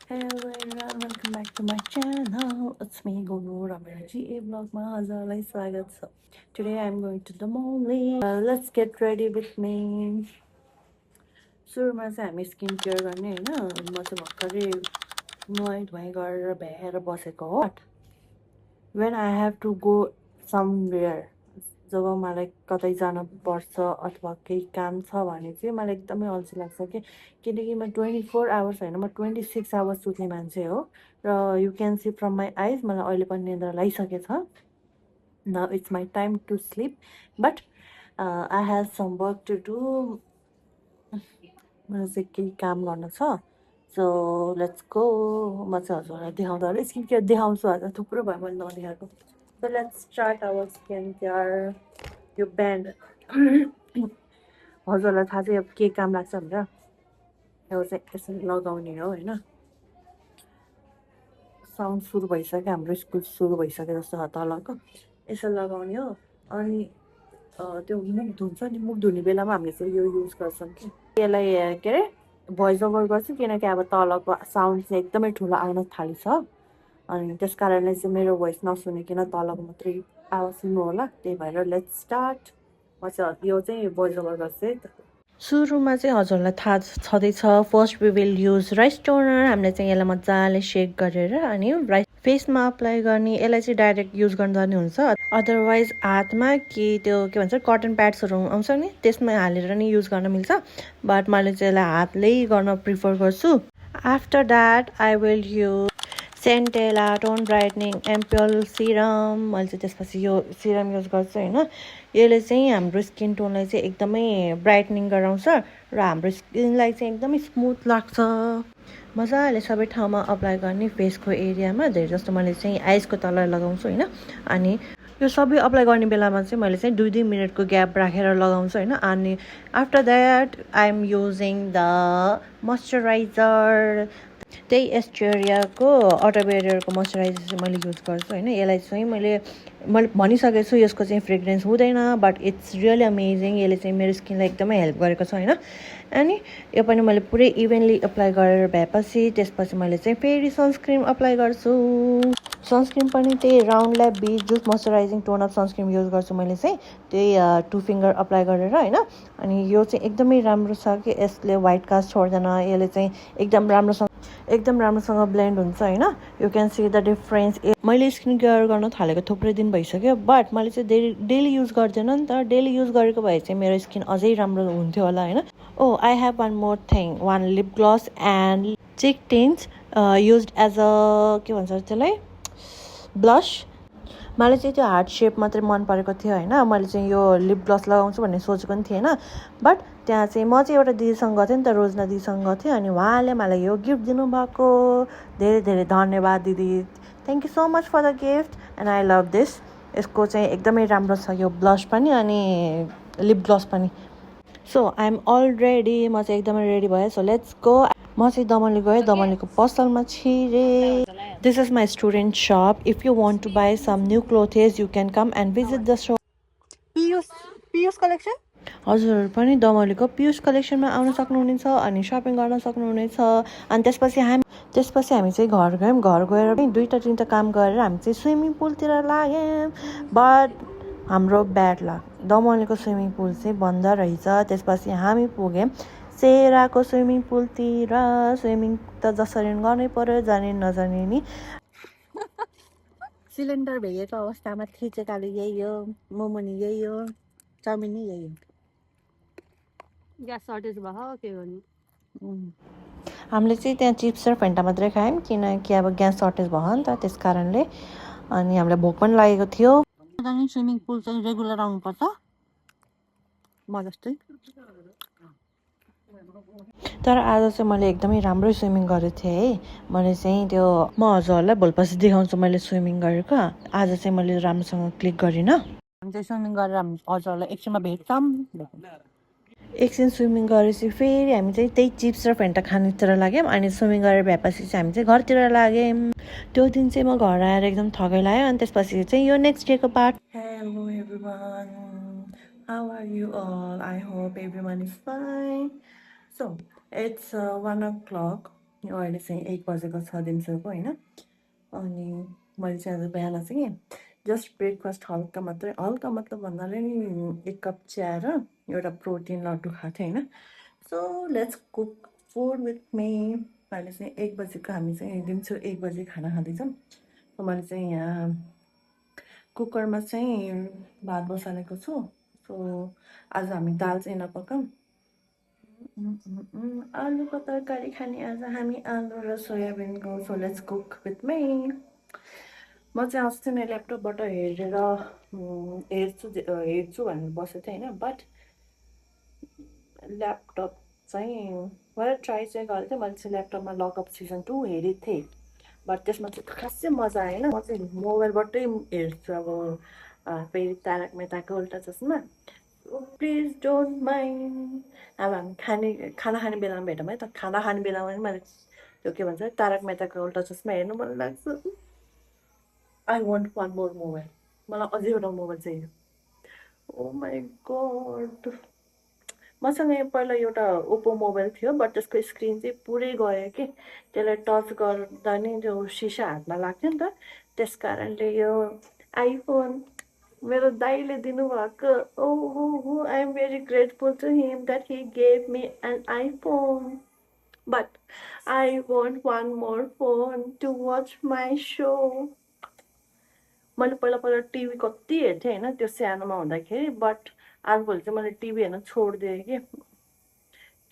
Hello everyone, welcome back to my channel. It's me, Guru Ramirji vlog ma hazarlai swagat छ. Today I'm going to the mall. Let's get ready with me. सुरुमा चाहिँ हामी skin care गर्ने हैन. म चाहिँ भर्खरै नुहाई धुवाई गरेर भ्याएर बसेको हो. When I have to go somewhere, जब मलाई कतै जानु पर्छ अथवा केही काम छ भने चाहिँ मलाई एकदमै अल्छी लाग्छ किनकि म 24 आवर्स होइन, म 26 आवर्स सुत्ने मान्छे हो. र you can see from my eyes मलाई अहिले पनि निद्रा लागिसकेछ. Now it's my time to sleep, but I have some work to do. मलाई चाहिँ केही काम गर्नु छ. So let's go. म चाहिँ हजुरलाई देखाउँदा होला स्किन केयर देखाउँछु. हजुर थुप्रो भयो मैले नदेखाएको. So let's start our skin care. यो ब्यान्ड हजुरलाई थाहा चाहिँ अब के काम लाग्छ भनेर. यो चाहिँ यसरी लगाउने हो होइन. साउन्ड सुरु भइसक्यो, हाम्रो स्कुल सुरु भइसक्यो जस्तो छ तलको. यसरी लगाउने हो. अनि त्यो मुख धुन्छ नि, मुख धुने बेलामा हामीले चाहिँ यो युज गर्छौँ कि यसलाई के अरे भोइस ओभर गर्छु किनकि अब तलको साउन्ड चाहिँ एकदमै ठुलो आउन थालिछ. अनि त्यस कारणले चाहिँ मेरो भोइस नसुनिकन तलको मात्रै आवाज सुन्नु होला. त्यही भएर लेट्स स्टार्ट. म चाहिँ यो चाहिँ भोइस ओभर गर्छु है त. सुरुमा चाहिँ हजुरलाई थाहा छँदैछ, first we will use rice toner. हामीले चाहिँ यसलाई मजाले सेक गरेर अनि राइस फेसमा अप्लाई गर्ने. यसलाई चाहिँ डाइरेक्ट युज गर्दा नि हुन्छ, अदरवाइज हातमा कि त्यो के भन्छ कटन प्याड्सहरू आउँछ नि त्यसमा हालेर नि युज गर्न मिल्छ. बट मैले चाहिँ यसलाई हातले गर्न प्रिफर गर्छु. After that I will use centella tone brightening ampoule serum. मैले चाहिँ त्यसपछि यो सिरम युज गर्छु होइन. यसले चाहिँ हाम्रो स्किन टोनलाई चाहिँ एकदमै ब्राइटनिङ गराउँछ र हाम्रो स्किनलाई चाहिँ एकदमै स्मुथ लाग्छ. मजाले सबै ठाउँमा अप्लाई गर्ने, फेसको एरियामा धेरै जस्तो मैले चाहिँ आइसको तल लगाउँछु होइन. अनि यो सबै अप्लाई गर्ने बेलामा चाहिँ मैले चाहिँ 2-2 मिनटको ग्याप राखेर लगाउँछु होइन. अनि after that I am using the moisturizer. त्यही एस्टेरियाको अटो बेरियरको मोइस्चराइजर चाहिँ मैले युज गर्छु होइन. यसलाई चाहिँ मैले भनिसकेको छु यसको चाहिँ फ्रेग्रेन्स हुँदैन, बट इट्स रियली अमेजिङ. यसले चाहिँ मेरो स्किनलाई एकदमै हेल्प गरेको छ होइन. अनि यो पनि मैले पुरै इभेन्टली अप्लाई गरेर भएपछि त्यसपछि मैले चाहिँ फेरि सनस्क्रिन अप्लाई गर्छु. सनस्क्रिन पनि त्यही राउन्ड ल्याब बी juice moisturizing tone up sunscreen use गर्छु मैले चाहिँ. त्यही 2 फिङ्गर अप्लाई गरेर होइन. अनि यो चाहिँ एकदमै राम्रो छ कि यसले व्हाइट कास्ट छोड्दैन. यसले चाहिँ एकदम राम्रोसँग ब्लेन्ड हुन्छ होइन. You can see the difference. मैले स्किन केयर गर्न थालेको थुप्रै दिन भइसक्यो, बट मैले चाहिँ डेली युज गर्दैन नि त. डेली युज गरेको भए चाहिँ मेरो स्किन अझै राम्रो हुन्थ्यो होला होइन. Oh I have one more thing, one lip gloss and cheek tint use as a के भन्छ त्यसलाई ब्लस. मलाई चाहिँ त्यो हार्ट सेप मात्रै मन परेको थियो होइन. मैले चाहिँ यो लिप ग्लस लगाउँछु भन्ने सोचेको पनि थिएन. बट त्यहाँ चाहिँ म चाहिँ एउटा दिदीसँग गएको थिएँ नि त, रोजना दिदीसँग गएको थिएँ. अनि उहाँले मलाई यो गिफ्ट दिनुभएको. धेरै धेरै धन्यवाद दिदी. Thank you so much for the gift and I love this. यसको चाहिँ एकदमै राम्रो छ यो ब्लस पनि अनि लिप ग्लस पनि. So I am all ready. म चाहिँ एकदमै रेडी भएँ. So let's go. म चाहिँ दमली गएँ, दमलीको पसलमा छिरेँ. This is my student shop. If you want to buy some new clothes, you can come and visit the shop. Piyush collection हजुरहरू पनि दमलीको पियुष कलेक्सनमा आउन सक्नुहुनेछ अनि सपिङ गर्न सक्नुहुनेछ. अनि त्यसपछि हामी चाहिँ घर गयौँ. घर गएर पनि 2-3 काम गरेर हामी चाहिँ स्विमिङ पुलतिर लाग्यौँ. बट हाम्रो ब्याड लक, दमलीको स्विमिङ पुल चाहिँ बन्द रहेछ. त्यसपछि हामी पुग्यौँ सेराको स्विमिङ पुलतिर. स्विमिङ त जसरी गर्नै पर्यो, जाने नजाने नि. सिलिन्डर भेगेको अवस्थामा थिचेकाले यही हो, मोमो नि यही हो, चाउमिन नि यही हो. ग्यास सर्टेज भयो के गर्नु. हामीले चाहिँ त्यहाँ चिप्स र फेन्टा मात्रै खायौँ किनकि अब ग्यास सर्टेज भयो नि त, त्यस कारणले. अनि हामीलाई भोक पनि लागेको थियो. स्विमिङ पुल चाहिँ रेगुलर आउनुपर्छ म जस्तै. तर आज चाहिँ मैले एकदमै राम्रो स्विमिङ गरेको थिएँ है. मैले चाहिँ त्यो म हजुरहरूलाई भोलिपर्सि देखाउँछु मैले स्विमिङ गरेको. आज चाहिँ मैले राम्रोसँग क्लिक गरिनँ. हामी चाहिँ स्विमिङ गरेर हामी हजुरहरूलाई एकछिनमा भेट्छौँ. एकछिन स्विमिङ गरेपछि फेरि हामी चाहिँ त्यही चिप्स र फेन्टा खानेतिर लाग्यौँ. अनि स्विमिङ गरेर भएपछि चाहिँ हामी चाहिँ घरतिर लाग्यौँ. त्यो दिन चाहिँ म घर आएर एकदम थकै लाग्यो. अनि त्यसपछि चाहिँ यो नेक्स्ट डेको part. Hello everyone, how are you all? I hope everyone is fine. So it's 1 o'clock. अहिले चाहिँ 1 बजेको छ दिउँसोको होइन। अनि मैले चाहिँ आज बिहान चाहिँ जस्ट ब्रेकफास्ट हल्का मात्रै, हल्का मतलब भन्नाले नि 1 कप चिया र एउटा प्रोटिन लड्डु खाएको थिएँ होइन। So let's cook food with me. अहिले चाहिँ 1 बजेको हामी चाहिँ दिउँसो 1 बजे खाना खाँदैछौँ। सो मैले चाहिँ यहाँ कुकरमा चाहिँ भात बसालेको छु। सो आज हामी दाल चाहिँ नपकाऊँ, आलुको तरकारी खाने आज हामी, आलु र सोयाबिनको। So let's cook with me. म चाहिँ अस्ति नै ल्यापटपबाट हेर्छु भनेर बसेको थिएँ होइन। बट ल्यापटप चाहिँ मैले ट्राई चाहिँ गरेको थिएँ। मैले चाहिँ ल्यापटपमा लकअप सिजन 2 हेरेको थिएँ, बट त्यसमा चाहिँ खासै मजा आएन। म चाहिँ मोबाइलबाटै हेर्छु अब फेरि तारक मेहताको उल्टा चस्मा। Please don't mind. अब हामी खाना खाने बेलामा भेटौँ है त। खाना खाने बेलामा पनि मैले त्यो के भन्छ तारक मेहताको उल्टा चस्मा हेर्नु मन लाग्छ। I want one more mobile. मलाई अझै एउटा मोबाइल चाहियो। ओ माई गड। मसँग पहिला एउटा ओप्पो मोबाइल थियो, बट त्यसको स्क्रिन चाहिँ पुरै गयो कि। त्यसलाई टच गर्दा नि त्यो सिसा हातमा लाग्थ्यो नि त। त्यस कारणले यो आइफोन मेरो दाइले दिनुभएको, ओहो I am very grateful to him that he gave me an iPhone. But I want one more phone to watch my show. मैले पहिला पहिला टिभी कति हेर्थेँ होइन त्यो सानोमा हुँदाखेरि। बट आजभोलि चाहिँ मैले टिभी हेर्न छोडिदिएँ कि।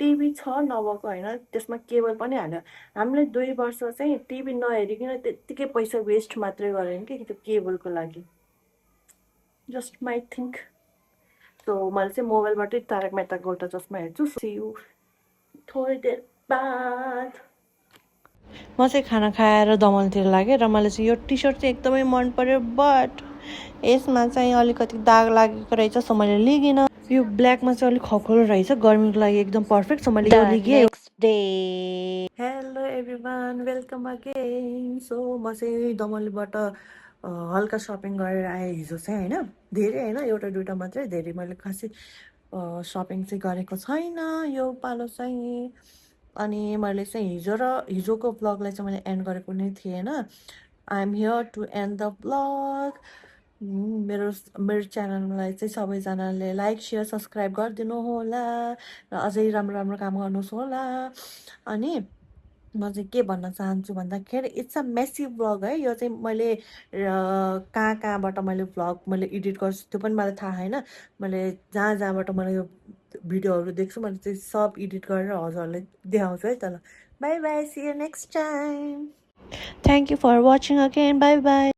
टिभी छ नभएको होइन, त्यसमा केबल पनि हाल्यो। हामीले 2 वर्ष चाहिँ टिभी नहेरिकन त्यत्तिकै पैसा वेस्ट मात्रै गऱ्यौँ कि त्यो केबलको लागि। Just my think. सो मैले चाहिँ मोबाइलबाटै तारक मेहताको उल्टा चस्मा हेर्छु। सी यू थोरै देर बाद। म चाहिँ खाना खाएर दमनतिर लागेँ र मलाई चाहिँ यो टी सर्ट चाहिँ एकदमै मन पर्यो, बट यसमा चाहिँ अलिकति दाग लागेको रहेछ। सो मैले लिगिनँ। यो ब्ल्याकमा चाहिँ अलिक खखोलो रहेछ, गर्मीको लागि एकदम पर्फेक्ट। सो मैले यो लिगेँ। Next day. Hello everyone, welcome again. So म चाहिँ दमनबाट हल्का सपिङ गरेर आएँ हिजो चाहिँ होइन। धेरै होइन, एउटा दुइटा मात्रै, धेरै मैले खासै सपिङ चाहिँ गरेको छैन यो पालो चाहिँ। अनि मैले चाहिँ हिजोको ब्लगलाई चाहिँ मैले एन्ड गरेको नै थिएन। I am here to end the vlog. मेरो च्यानललाई चाहिँ सबैजनाले लाइक सेयर सब्सक्राइब गरिदिनु होला र अझै राम्रो राम्रो काम गर्नुहोस् होला। अनि म चाहिँ के भन्न चाहन्छु भन्दाखेरि इट्स अ मेसी ब्लग है यो चाहिँ। मैले कहाँबाट मैले ब्लग मैले एडिट गर्छु त्यो पनि मलाई थाहा छैन। मैले जहाँबाट मैले यो भिडियोहरू देख्छु मैले चाहिँ सब एडिट गरेर हजुरहरूलाई देखाउँछु है त। ल bye bye, see you next time. Thank you for watching again, bye by.